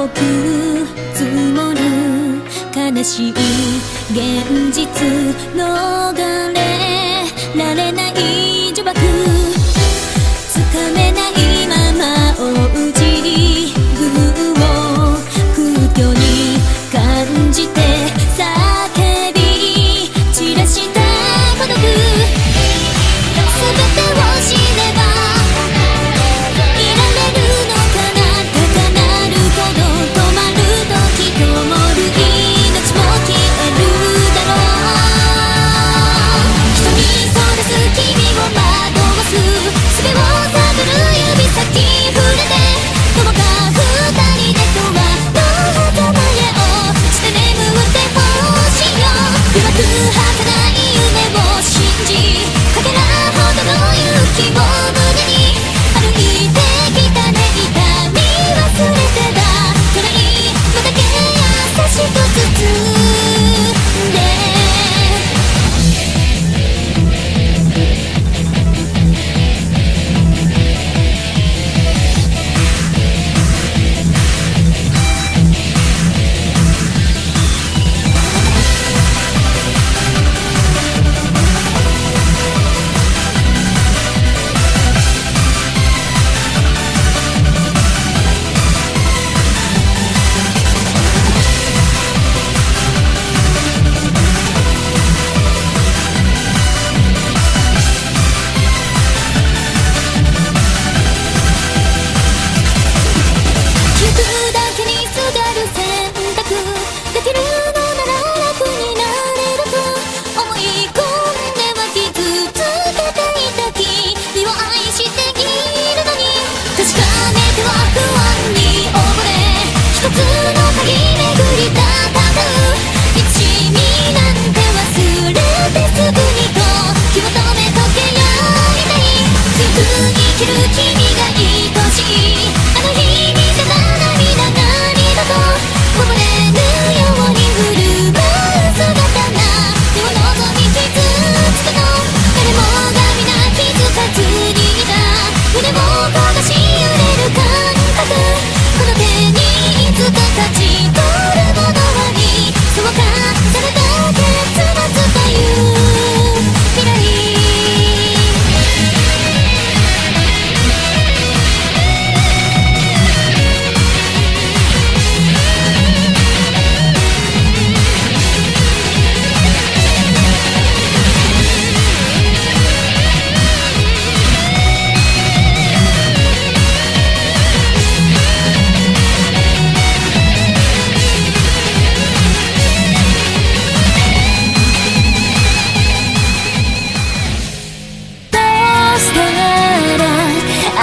重く積もる悲しい現実逃れられない呪縛つかめないまま追う自分を空虚に感じて叫び散らした孤独全てを知ればいられるのかな高鳴るほど止まる時灯る命も消えるだろう人にそらす君を惑わす術を探る指先触れてどうか二人でとはどうか前をして眠ってほしいよ弱く儚い夢を信じかけらほどの勇気を胸に歩いてきたね痛み忘れてだ暗いのだけ優しく包んで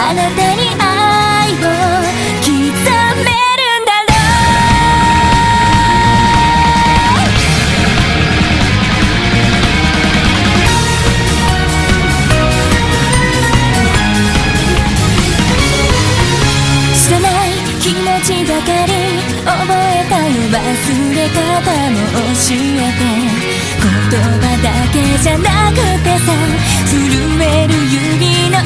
あなたに愛を刻めるんだろう知らない気持ちばかり覚えたよ忘れ方も教えて言葉だけじゃなくてさ震える指の